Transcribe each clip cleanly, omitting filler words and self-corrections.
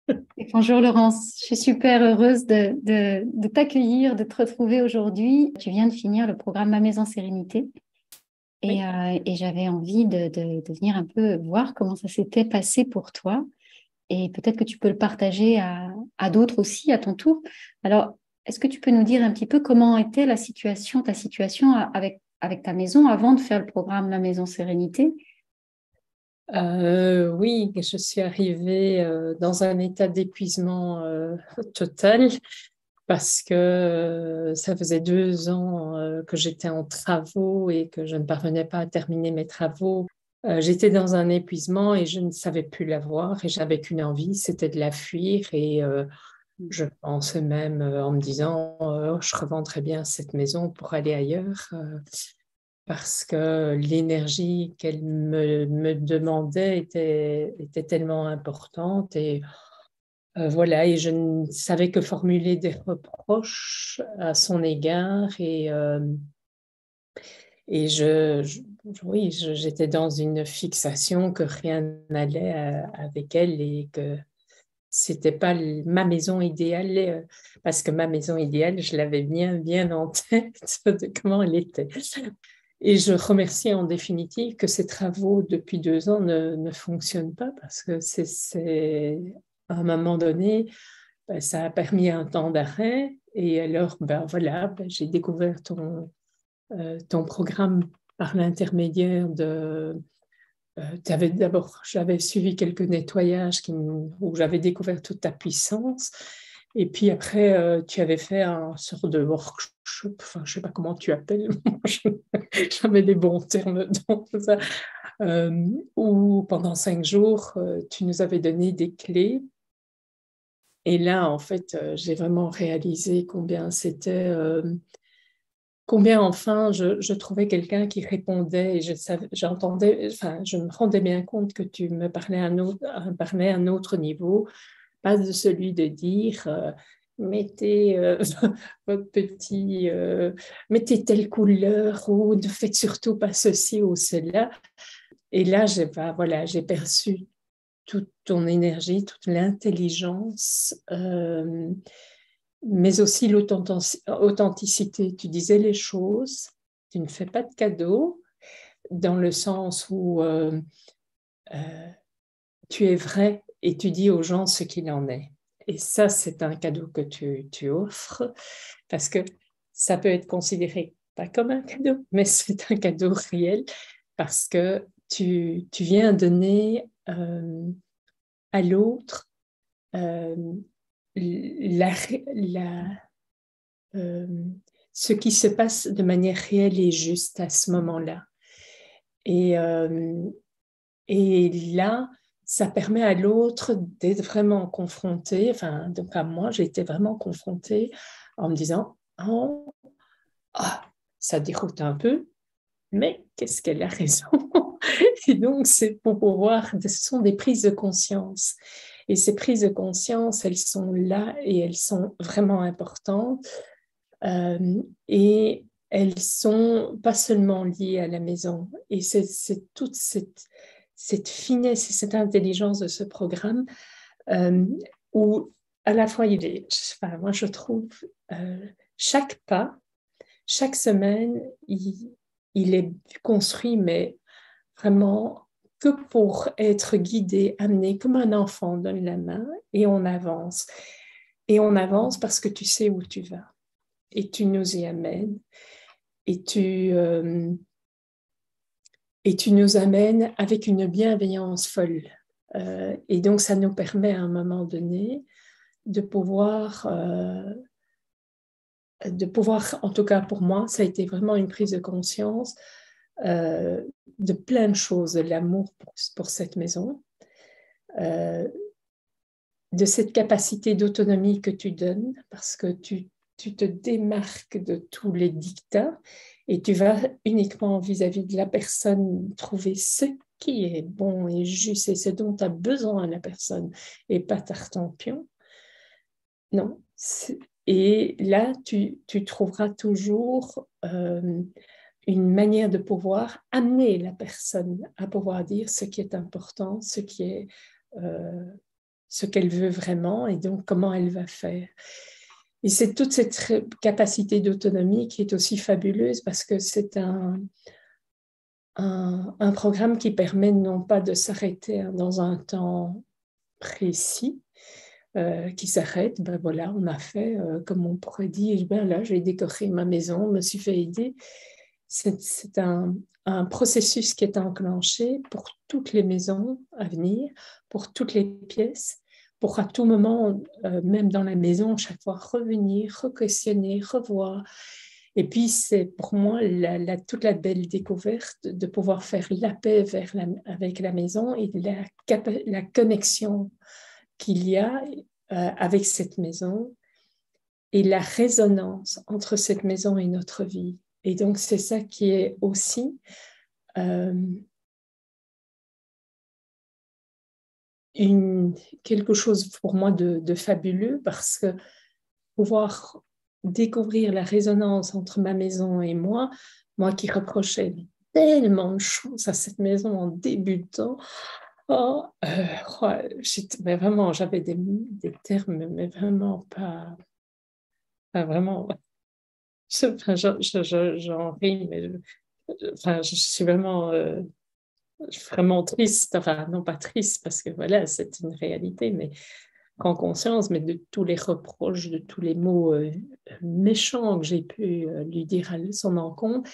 Et bonjour Laurence, je suis super heureuse de t'accueillir, de te retrouver aujourd'hui. Tu viens de finir le programme Ma Maison Sérénité Oui. et j'avais envie de venir un peu voir comment ça s'était passé pour toi et peut-être que tu peux le partager à d'autres aussi à ton tour. Alors, est-ce que tu peux nous dire un petit peu comment était la situation, ta situation avec ta maison avant de faire le programme Ma Maison Sérénité? Oui, je suis arrivée dans un état d'épuisement total parce que ça faisait 2 ans que j'étais en travaux et que je ne parvenais pas à terminer mes travaux. J'étais dans un épuisement et je ne savais plus la voir et j'avais qu'une envie, c'était de la fuir et je pensais même en me disant je revendrais bien cette maison pour aller ailleurs. Parce que l'énergie qu'elle me demandait était tellement importante et voilà, et je ne savais que formuler des reproches à son égard et oui, j'étais dans une fixation que rien n'allait avec elle et que c'était pas ma maison idéale parce que ma maison idéale, je l'avais bien en tête de comment elle était. Et je remercie en définitive que ces travaux depuis 2 ans ne fonctionnent pas parce que à un moment donné, ben, ça a permis un temps d'arrêt. Et alors, ben, voilà, ben, j'ai découvert ton programme par l'intermédiaire de... D'abord, j'avais suivi quelques nettoyages où j'avais découvert toute ta puissance. Et puis après, tu avais fait un sort de workshop, enfin, je ne sais pas comment tu appelles, j'avais des bons termes dans ça, où pendant 5 jours, tu nous avais donné des clés. Et là, en fait, j'ai vraiment réalisé combien enfin je trouvais quelqu'un qui répondait et j'entendais, enfin, je me rendais bien compte que tu me parlais à un autre niveau, pas de celui de dire mettez votre mettez telle couleur ou ne faites surtout pas ceci ou cela. Et là, voilà, j'ai perçu toute ton énergie, toute l'intelligence, mais aussi l'authenticité. Tu disais les choses, tu ne fais pas de cadeaux, dans le sens où euh, tu es vrai et tu dis aux gens ce qu'il en est. Et ça, c'est un cadeau que tu offres, parce que ça peut être considéré pas comme un cadeau, mais c'est un cadeau réel, parce que tu viens donner à l'autre euh, la, la, euh, ce qui se passe de manière réelle et juste à ce moment-là. Et, euh, et là, ça permet à l'autre d'être vraiment confronté. Enfin, donc à moi, j'ai été vraiment confrontée en me disant, oh, ah, ça déroute un peu, mais qu'est-ce qu'elle a raison. Et donc, c'est pour pouvoir, ce sont des prises de conscience. Et ces prises de conscience, elles sont là et elles sont vraiment importantes. Et elles sont pas seulement liées à la maison. Et c'est toute cette finesse et cette intelligence de ce programme euh, où à la fois, enfin, moi je trouve, euh, chaque pas, chaque semaine, il est construit, mais vraiment que pour être guidé, amené comme un enfant donne la main et on avance. Et on avance parce que tu sais où tu vas et tu nous y amènes et et tu nous amènes avec une bienveillance folle. Et donc, ça nous permet à un moment donné de pouvoir, en tout cas pour moi, ça a été vraiment une prise de conscience euh, de plein de choses, de l'amour pour cette maison, euh, de cette capacité d'autonomie que tu donnes, parce que tu te démarques de tous les dictats et tu vas uniquement vis-à-vis de la personne trouver ce qui est bon et juste et ce dont a besoin la personne et pas tartampion. Non. Et là, tu trouveras toujours une manière de pouvoir amener la personne à pouvoir dire ce qui est important, euh, ce qu'elle veut vraiment et donc comment elle va faire. Et c'est toute cette capacité d'autonomie qui est aussi fabuleuse parce que c'est un programme qui permet non pas de s'arrêter dans un temps précis, qui s'arrête, ben voilà, on a fait, comme on pourrait dire, ben là, j'ai décoré ma maison, me suis fait aider. C'est un processus qui est enclenché pour toutes les maisons à venir, pour toutes les pièces, pour à tout moment, même dans la maison, chaque fois revenir, re-questionner, revoir. Et puis, c'est pour moi toute la belle découverte de pouvoir faire la paix avec la maison et la connexion qu'il y a avec cette maison et la résonance entre cette maison et notre vie. Et donc, c'est ça qui est aussi quelque chose pour moi de fabuleux parce que pouvoir découvrir la résonance entre ma maison et moi qui reprochais tellement de choses à cette maison en débutant, mais vraiment, j'avais des termes, mais vraiment pas vraiment. J'en ris, mais je suis vraiment triste. Enfin, non pas triste, parce que voilà, c'est une réalité, mais prends conscience, mais de tous les reproches, de tous les mots méchants que j'ai pu lui dire à son encontre.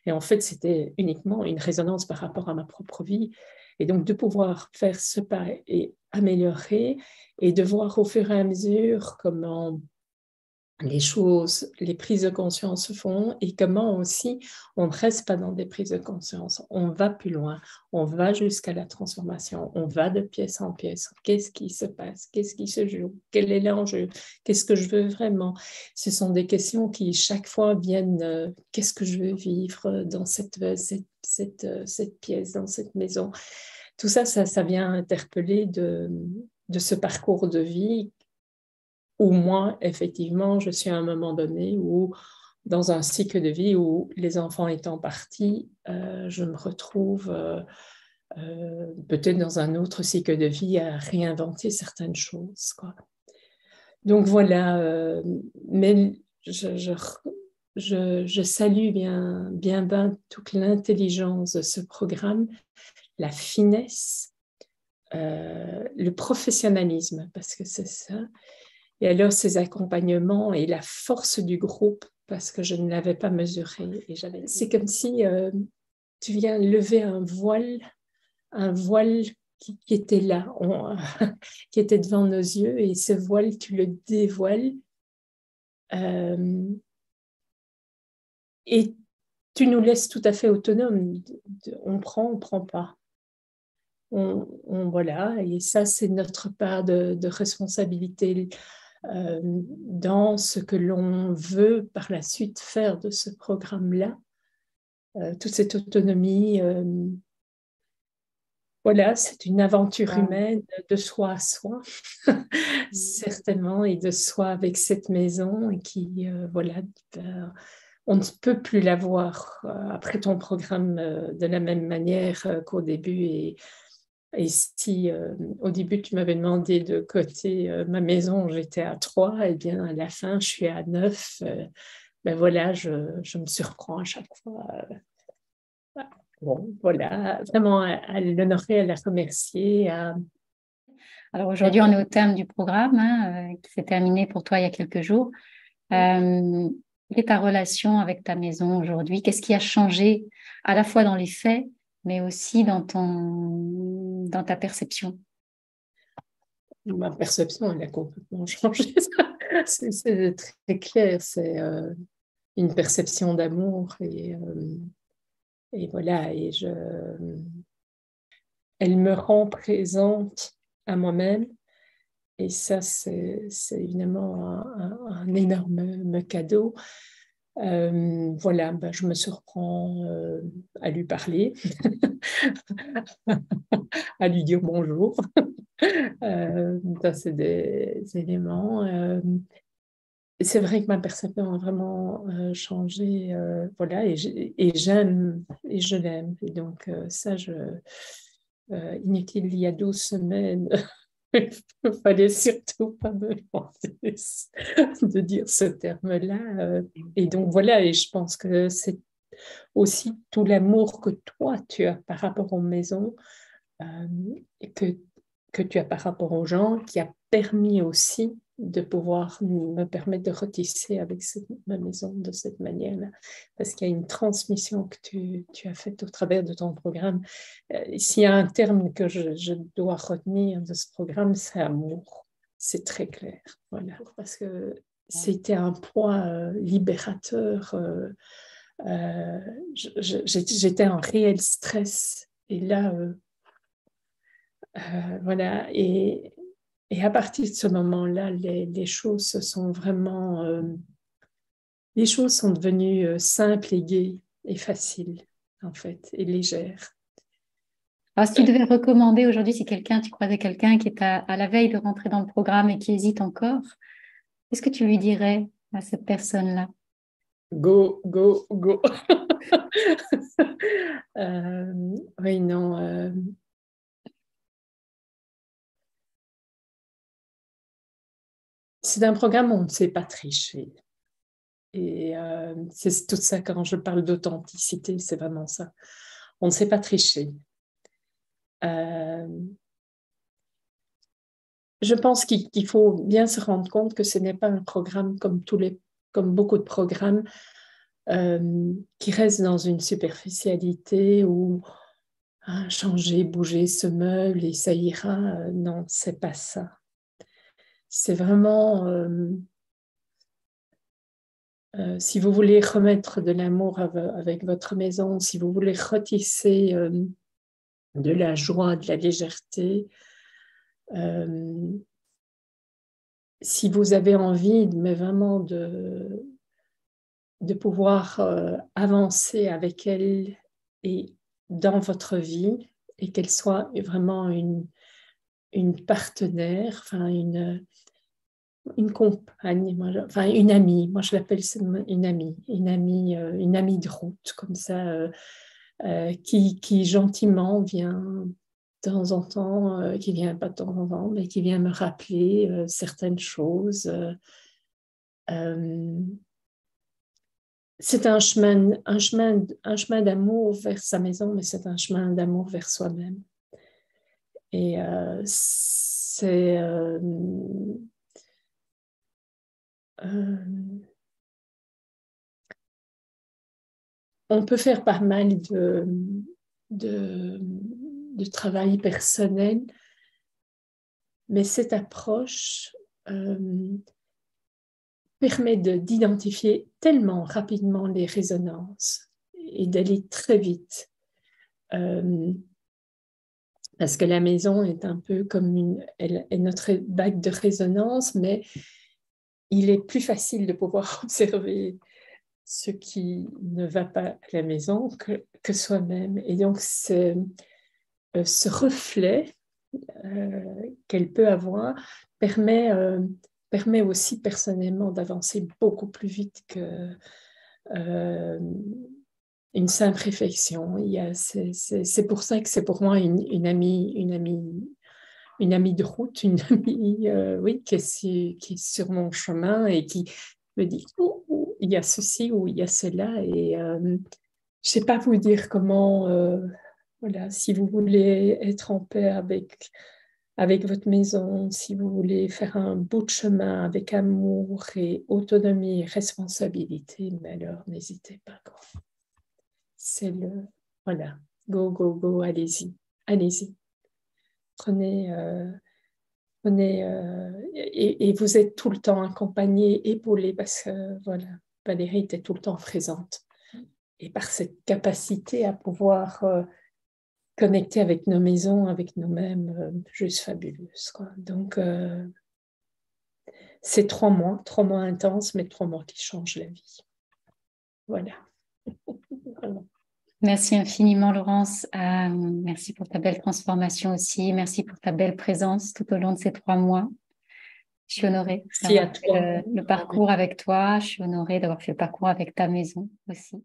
Et en fait, c'était uniquement une résonance par rapport à ma propre vie. Et donc, de pouvoir faire ce pas et améliorer et de voir au fur et à mesure comment les choses, les prises de conscience se font et comment aussi on ne reste pas dans des prises de conscience. On va plus loin, on va jusqu'à la transformation, on va de pièce en pièce. Qu'est-ce qui se passe? Qu'est-ce qui se joue? Quel est l'enjeu? Qu'est-ce que je veux vraiment? Ce sont des questions qui chaque fois viennent, qu'est-ce que je veux vivre dans cette pièce, dans cette maison? Tout ça, ça vient interpeller de ce parcours de vie où moi, effectivement, je suis à un moment donné où, dans un cycle de vie où les enfants étant partis, je me retrouve peut-être dans un autre cycle de vie à réinventer certaines choses, quoi. Donc voilà, mais je salue bien toute l'intelligence de ce programme, la finesse, le professionnalisme, parce que c'est ça. Et alors, ces accompagnements et la force du groupe, parce que je ne l'avais pas mesuré. C'est comme si tu viens lever un voile qui était là, qui était devant nos yeux, et ce voile, tu le dévoiles. Et tu nous laisses tout à fait autonomes. On prend pas. Voilà, et ça, c'est notre part de responsabilité dans ce que l'on veut par la suite faire de ce programme-là. Toute cette autonomie, voilà, c'est une aventure humaine de soi à soi, certainement, et de soi avec cette maison qui, voilà, on ne peut plus la voir après ton programme de la même manière qu'au début. Et si au début tu m'avais demandé de coter ma maison, j'étais à 3, et bien à la fin je suis à 9. Ben voilà, je me surprends à chaque fois. Bon, voilà, vraiment à l'honorer, à la remercier. Alors aujourd'hui, on est au terme du programme qui s'est terminé pour toi il y a quelques jours. Quelle est ta relation avec ta maison aujourd'hui? Qu'est-ce qui a changé à la fois dans les faits, mais aussi dans ta perception? Ma perception, elle a complètement changé. C'est très clair, c'est une perception d'amour et voilà, elle me rend présente à moi-même. Et ça, c'est évidemment un énorme cadeau. Voilà, ben, je me surprends à lui parler, à lui dire bonjour. Ça, c'est des éléments. C'est vrai que ma perception a vraiment changé. Voilà, et j'aime, et je l'aime. Et donc, ça, inutile, il y a 12 semaines, il ne fallait surtout pas me demander de dire ce terme-là. Et donc voilà, et je pense que c'est aussi tout l'amour que toi, tu as par rapport aux maisons, et que tu as par rapport aux gens, qui a permis aussi de pouvoir me permettre de retisser avec ma maison de cette manière-là. Parce qu'il y a une transmission que tu as faite au travers de ton programme. S'il y a un terme que je dois retenir de ce programme, c'est amour. C'est très clair. Voilà. Parce que c'était un poids libérateur. J'étais en réel stress. Et là, voilà. Et à partir de ce moment-là, les choses se sont vraiment... les choses sont devenues simples et gaies et faciles, en fait, et légères. Alors, si tu devais recommander aujourd'hui, si tu croisais quelqu'un qui est à la veille de rentrer dans le programme et qui hésite encore, qu'est-ce que tu lui dirais à cette personne-là? Go, go, go. Oui, non. C'est un programme où on ne sait pas tricher. Et c'est tout ça, quand je parle d'authenticité, c'est vraiment ça. On ne sait pas tricher. Je pense qu'il faut bien se rendre compte que ce n'est pas un programme comme beaucoup de programmes qui restent dans une superficialité où changer, bouger ce meuble et ça ira. Non, c'est pas ça. C'est vraiment, si vous voulez remettre de l'amour avec votre maison, si vous voulez retisser de la joie, de la légèreté, si vous avez envie, mais vraiment de pouvoir avancer avec elle et dans votre vie, et qu'elle soit vraiment une partenaire, enfin une compagne, enfin une amie. Moi, je l'appelle une amie, une amie de route, comme ça, qui gentiment vient de temps en temps, qui vient pas de temps en temps, mais qui vient me rappeler certaines choses. C'est un chemin d'amour vers sa maison, mais c'est un chemin d'amour vers soi-même. Et on peut faire pas mal de travail personnel, mais cette approche permet d'identifier tellement rapidement les résonances et d'aller très vite. Parce que la maison est un peu comme elle est notre bague de résonance, mais il est plus facile de pouvoir observer ce qui ne va pas à la maison que soi-même. Et donc, ce reflet qu'elle peut avoir permet aussi personnellement d'avancer beaucoup plus vite que une simple réflexion. C'est pour ça que c'est pour moi une amie de route, une amie oui, qui est sur mon chemin et qui me dit il y a ceci ou il y a cela. Et je ne sais pas vous dire comment, voilà, si vous voulez être en paix avec votre maison, si vous voulez faire un bout de chemin avec amour et autonomie et responsabilité, mais alors n'hésitez pas. C'est voilà, go, go, go, allez-y, allez-y. Prenez, et vous êtes tout le temps accompagné, épaulé, parce que voilà, Valérie était tout le temps présente. Et par cette capacité à pouvoir connecter avec nos maisons, avec nous-mêmes, juste fabuleuse, quoi. Donc, c'est 3 mois intenses, mais 3 mois qui changent la vie. Voilà. Voilà. Merci infiniment, Laurence. Merci pour ta belle transformation aussi. Merci pour ta belle présence tout au long de ces 3 mois. Je suis honorée d'avoir fait le parcours avec toi. Je suis honorée d'avoir fait le parcours avec ta maison aussi.